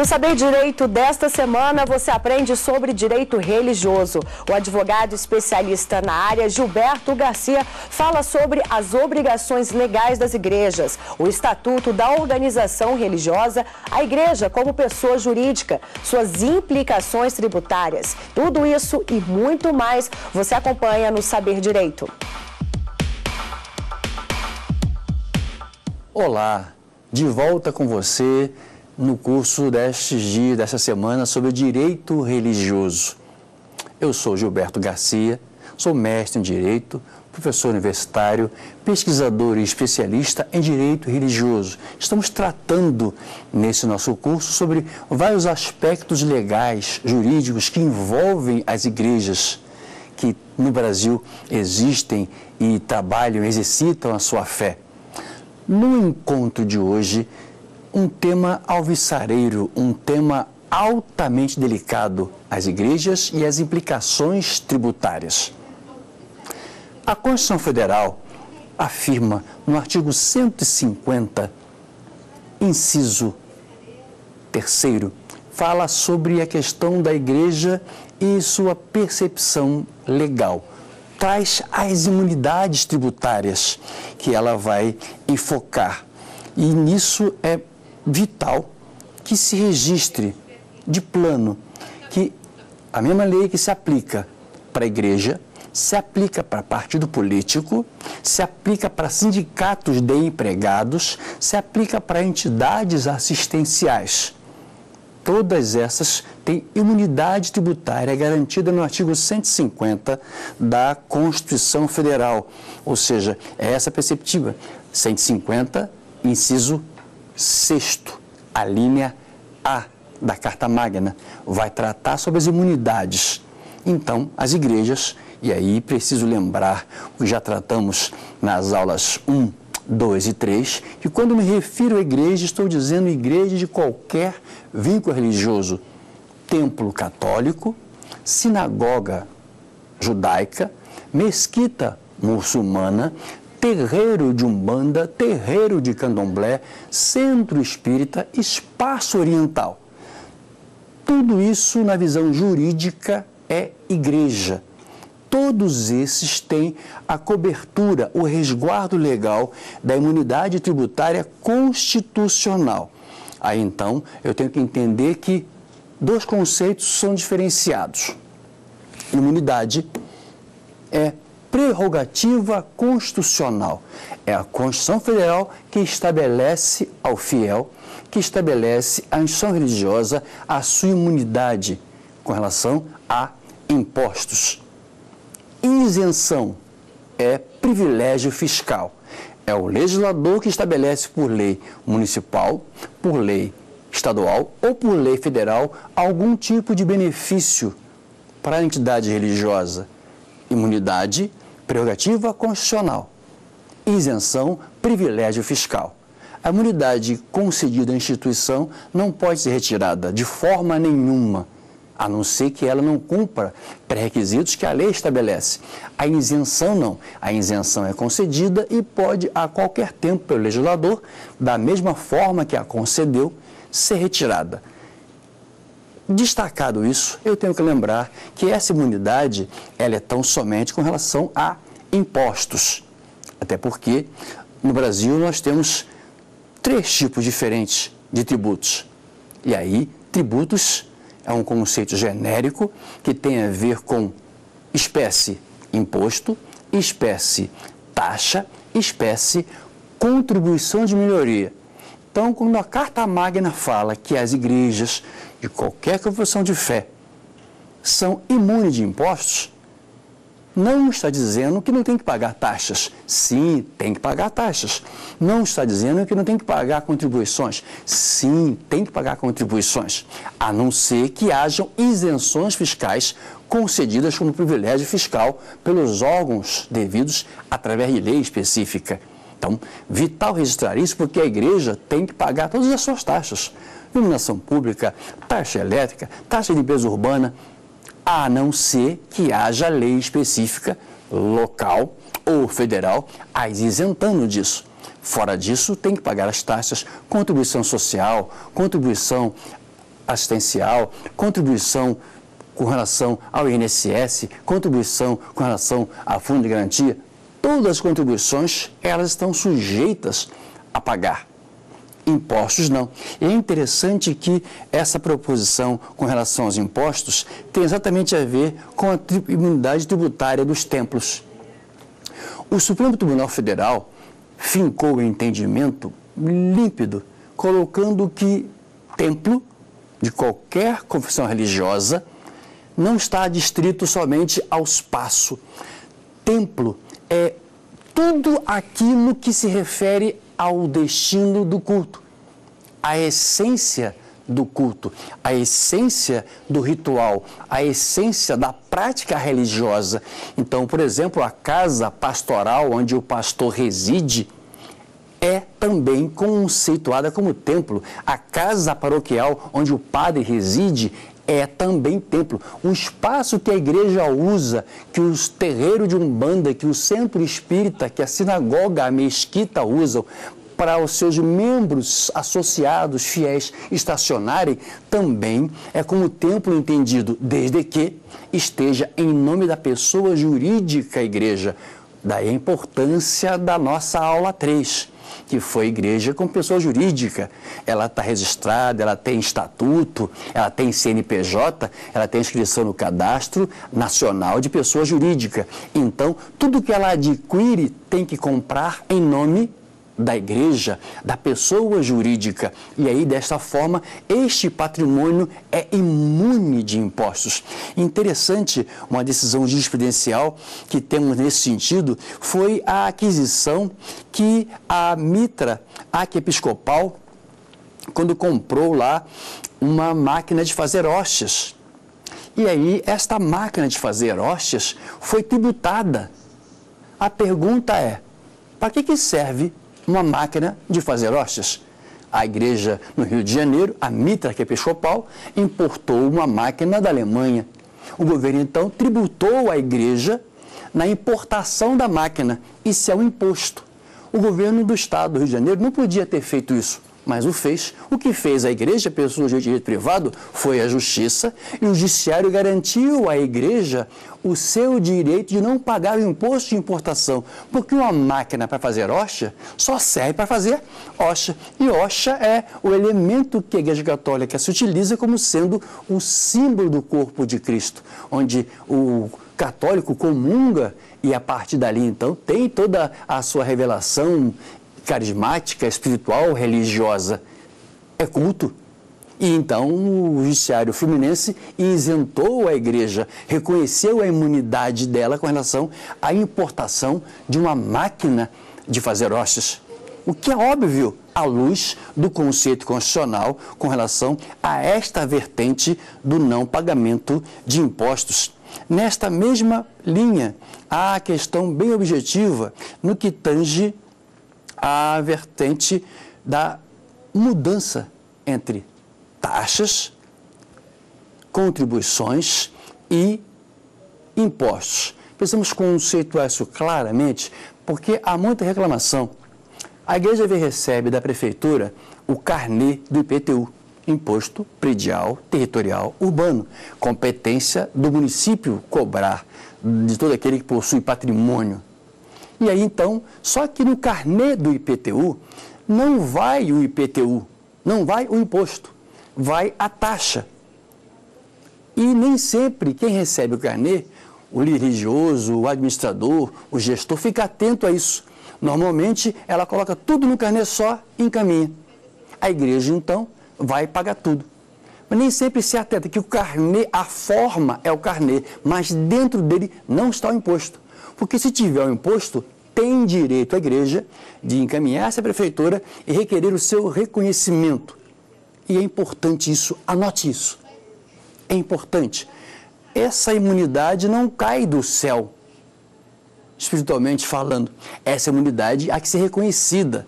No Saber Direito desta semana, você aprende sobre direito religioso. O advogado especialista na área, Gilberto Garcia, fala sobre as obrigações legais das igrejas, o estatuto da organização religiosa, a igreja como pessoa jurídica, suas implicações tributárias. Tudo isso e muito mais você acompanha no Saber Direito. Olá, de volta com você no curso destes dias, dessa semana, sobre direito religioso. Eu sou Gilberto Garcia, sou mestre em Direito, professor universitário, pesquisador e especialista em Direito religioso. Estamos tratando, nesse nosso curso, sobre vários aspectos legais, jurídicos, que envolvem as igrejas que no Brasil existem e trabalham, exercitam a sua fé. No encontro de hoje, um tema alvissareiro, um tema altamente delicado, as igrejas e as implicações tributárias. A Constituição Federal afirma no artigo 150, inciso 3º, fala sobre a questão da igreja e sua percepção legal. Traz as imunidades tributárias que ela vai enfocar. E nisso é vital que se registre de plano que a mesma lei que se aplica para a igreja, se aplica para partido político, se aplica para sindicatos de empregados, se aplica para entidades assistenciais. Todas essas têm imunidade tributária garantida no artigo 150 da Constituição Federal, ou seja, é essa perspectiva, 150, inciso 6º, a linha A da Carta Magna, vai tratar sobre as imunidades. Então, as igrejas, e aí preciso lembrar o que já tratamos nas aulas 1, 2 e 3, que quando me refiro à igreja, estou dizendo igreja de qualquer vínculo religioso, templo católico, sinagoga judaica, mesquita muçulmana, terreiro de Umbanda, terreiro de Candomblé, centro espírita, espaço oriental. Tudo isso, na visão jurídica, é igreja. Todos esses têm a cobertura, o resguardo legal da imunidade tributária constitucional. Aí, então, eu tenho que entender que dois conceitos são diferenciados. Imunidade é prerrogativa constitucional. É a Constituição Federal que estabelece ao fiel, que estabelece à instituição religiosa a sua imunidade com relação a impostos. Isenção é privilégio fiscal. É o legislador que estabelece por lei municipal, por lei estadual ou por lei federal algum tipo de benefício para a entidade religiosa. Imunidade, prerrogativa constitucional. Isenção, privilégio fiscal. A imunidade concedida à instituição não pode ser retirada de forma nenhuma, a não ser que ela não cumpra pré-requisitos que a lei estabelece. A isenção não. A isenção é concedida e pode, a qualquer tempo, pelo legislador, da mesma forma que a concedeu, ser retirada. Destacado isso, eu tenho que lembrar que essa imunidade ela é tão somente com relação a impostos. Até porque, no Brasil, nós temos 3 tipos diferentes de tributos. E aí, tributos é um conceito genérico que tem a ver com espécie imposto, espécie taxa, espécie contribuição de melhoria. Então, quando a Carta Magna fala que as igrejas de qualquer confissão de fé são imunes de impostos, não está dizendo que não tem que pagar taxas. Sim, tem que pagar taxas. Não está dizendo que não tem que pagar contribuições. Sim, tem que pagar contribuições. A não ser que hajam isenções fiscais concedidas como privilégio fiscal pelos órgãos devidos através de lei específica. Então, vital registrar isso porque a igreja tem que pagar todas as suas taxas. Iluminação pública, taxa elétrica, taxa de limpeza urbana, a não ser que haja lei específica, local ou federal, as isentando disso. Fora disso, tem que pagar as taxas, contribuição social, contribuição assistencial, contribuição com relação ao INSS, contribuição com relação ao Fundo de Garantia, todas as contribuições, elas estão sujeitas a pagar. Impostos não. E é interessante que essa proposição com relação aos impostos tem exatamente a ver com a imunidade tributária dos templos. O Supremo Tribunal Federal fincou o entendimento límpido, colocando que templo de qualquer confissão religiosa não está adstrito somente ao espaço. Templo é tudo aquilo que se refere ao destino do culto, a essência do culto, a essência do ritual, a essência da prática religiosa. Então, por exemplo, a casa pastoral onde o pastor reside é também conceituada como templo. A casa paroquial onde o padre reside é também templo. O espaço que a igreja usa, que os terreiros de Umbanda, que o centro espírita, que a sinagoga, a mesquita usam para os seus membros associados, fiéis, estacionarem, também é como templo entendido, desde que esteja em nome da pessoa jurídica igreja. Daí a importância da nossa aula 3. Que foi igreja com pessoa jurídica. Ela está registrada, ela tem estatuto, ela tem CNPJ, ela tem inscrição no Cadastro Nacional de Pessoa Jurídica. Então, tudo que ela adquire tem que comprar em nome da igreja, da pessoa jurídica. E aí, desta forma, este patrimônio é imune de impostos. Interessante, uma decisão jurisprudencial que temos nesse sentido foi a aquisição que a Mitra Arquiepiscopal, quando comprou lá uma máquina de fazer hóstias. E aí, esta máquina de fazer hóstias foi tributada. A pergunta é, para que serve uma máquina de fazer hóstias? A igreja no Rio de Janeiro, a Mitra Arquiepiscopal, importou uma máquina da Alemanha. O governo, então, tributou a igreja na importação da máquina. Isso é um imposto. O governo do estado do Rio de Janeiro não podia ter feito isso, mas o fez. O que fez a igreja, pessoa de direito privado, foi a justiça, e o judiciário garantiu à igreja o seu direito de não pagar o imposto de importação, porque uma máquina para fazer hóstia só serve para fazer hóstia, e hóstia é o elemento que a Igreja Católica se utiliza como sendo o símbolo do corpo de Cristo, onde o católico comunga e a partir dali, então, tem toda a sua revelação carismática, espiritual, religiosa. É culto. E então o judiciário fluminense isentou a igreja, reconheceu a imunidade dela com relação à importação de uma máquina de fazer hóstias. O que é óbvio à luz do conceito constitucional com relação a esta vertente do não pagamento de impostos. Nesta mesma linha, há a questão bem objetiva no que tange a vertente da mudança entre taxas, contribuições e impostos. Precisamos conceituar isso claramente, porque há muita reclamação. A igreja recebe da prefeitura o carnê do IPTU, Imposto Predial Territorial Urbano, competência do município cobrar de todo aquele que possui patrimônio. E aí, então, só que no carnê do IPTU, não vai o IPTU, não vai o imposto, vai a taxa. E nem sempre quem recebe o carnê, o líder religioso, o administrador, o gestor, fica atento a isso. Normalmente, ela coloca tudo no carnê só e encaminha. A igreja, então, vai pagar tudo. Mas nem sempre se atenta que o carnê, a forma é o carnê, mas dentro dele não está o imposto. Porque se tiver o imposto, tem direito a igreja de encaminhar-se à prefeitura e requerer o seu reconhecimento. E é importante isso, anote isso. É importante. Essa imunidade não cai do céu, espiritualmente falando. Essa imunidade há que ser reconhecida.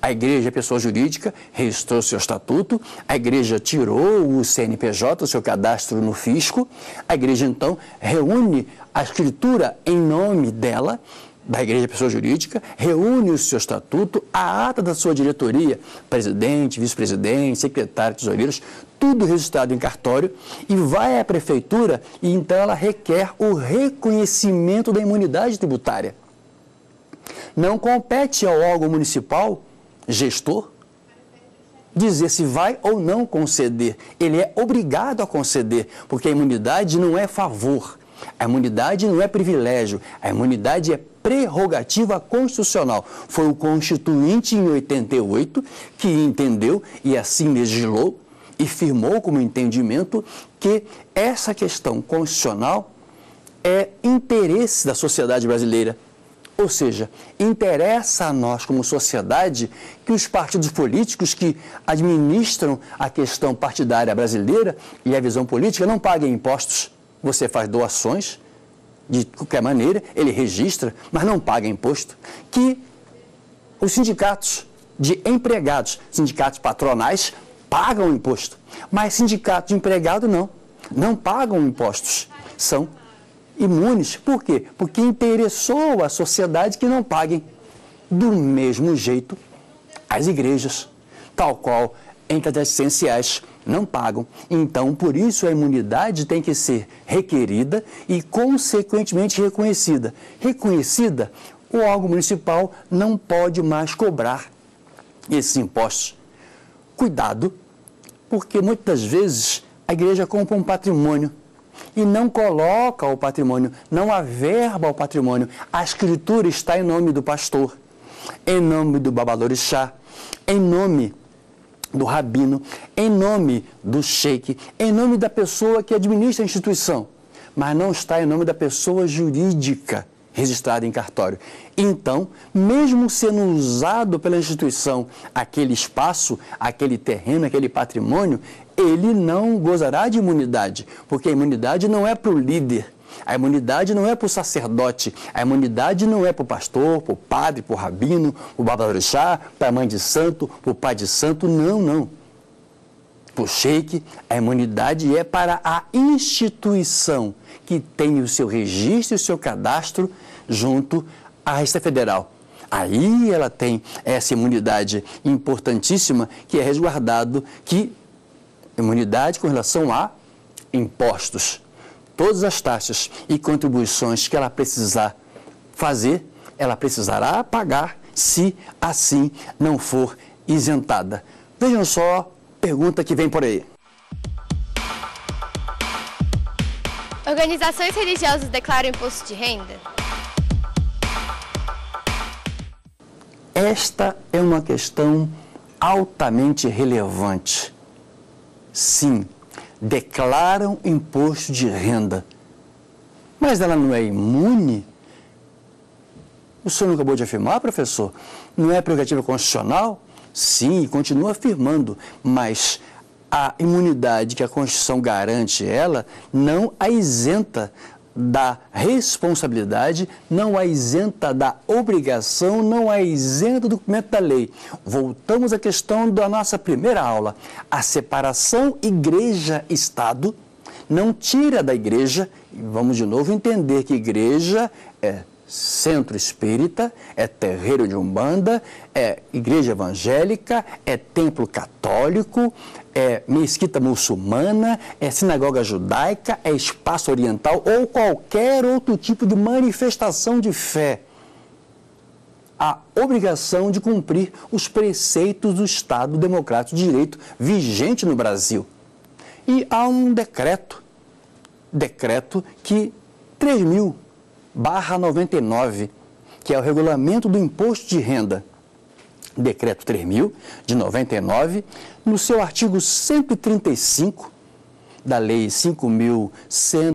A igreja, a pessoa jurídica, registrou seu estatuto, a igreja tirou o CNPJ, o seu cadastro no fisco, a igreja, então, reúne a escritura em nome dela, da Igreja Pessoa Jurídica, reúne o seu estatuto, a ata da sua diretoria, presidente, vice-presidente, secretário, tesoureiros, tudo registrado em cartório, e vai à prefeitura e então ela requer o reconhecimento da imunidade tributária. Não compete ao órgão municipal, gestor, dizer se vai ou não conceder. Ele é obrigado a conceder, porque a imunidade não é favor, a imunidade não é privilégio, a imunidade é prerrogativa constitucional. Foi o Constituinte, em 88, que entendeu e assim legislou e firmou como entendimento que essa questão constitucional é interesse da sociedade brasileira. Ou seja, interessa a nós como sociedade que os partidos políticos que administram a questão partidária brasileira e a visão política não paguem impostos. Você faz doações, de qualquer maneira, ele registra, mas não paga imposto. Que os sindicatos de empregados, sindicatos patronais, pagam imposto, mas sindicatos de empregado não pagam impostos. São imunes. Por quê? Porque interessou à sociedade que não paguem. Do mesmo jeito, as igrejas, tal qual entidades essenciais, não pagam. Então, por isso, a imunidade tem que ser requerida e, consequentemente, reconhecida. Reconhecida, o órgão municipal não pode mais cobrar esses impostos. Cuidado, porque muitas vezes a igreja compra um patrimônio e não coloca o patrimônio, não averba o patrimônio. A escritura está em nome do pastor, em nome do babalorixá, em nome do rabino, em nome do sheik, em nome da pessoa que administra a instituição, mas não está em nome da pessoa jurídica registrada em cartório. Então, mesmo sendo usado pela instituição aquele espaço, aquele terreno, aquele patrimônio, ele não gozará de imunidade, porque a imunidade não é para o líder, a imunidade não é para o sacerdote, a imunidade não é para o pastor, para o padre, para o rabino, para o babalorixá, para a mãe de santo, para o pai de santo, não. Para o sheik, a imunidade é para a instituição que tem o seu registro e o seu cadastro junto à Receita Federal. Aí ela tem essa imunidade importantíssima que é resguardado, que imunidade com relação a impostos. Todas as taxas e contribuições que ela precisar fazer, ela precisará pagar se assim não for isentada. Vejam só a pergunta que vem por aí. Organizações religiosas declaram imposto de renda? Esta é uma questão altamente relevante. Sim, declaram imposto de renda, mas ela não é imune? O senhor não acabou de afirmar, professor? Não é prerrogativa constitucional? Sim, continua afirmando, mas a imunidade que a Constituição garante ela não a isenta da responsabilidade, não a isenta da obrigação, não a isenta do cumprimento da lei. Voltamos à questão da nossa primeira aula. A separação igreja-estado não tira da igreja, e vamos de novo entender que igreja é centro espírita, é terreiro de umbanda, é igreja evangélica, é templo católico, é mesquita muçulmana, é sinagoga judaica, é espaço oriental ou qualquer outro tipo de manifestação de fé. A obrigação de cumprir os preceitos do Estado Democrático de Direito vigente no Brasil. E há um decreto que 3.000/99, que é o regulamento do imposto de renda, decreto 3.000 de 99, no seu artigo 135 da lei 5.100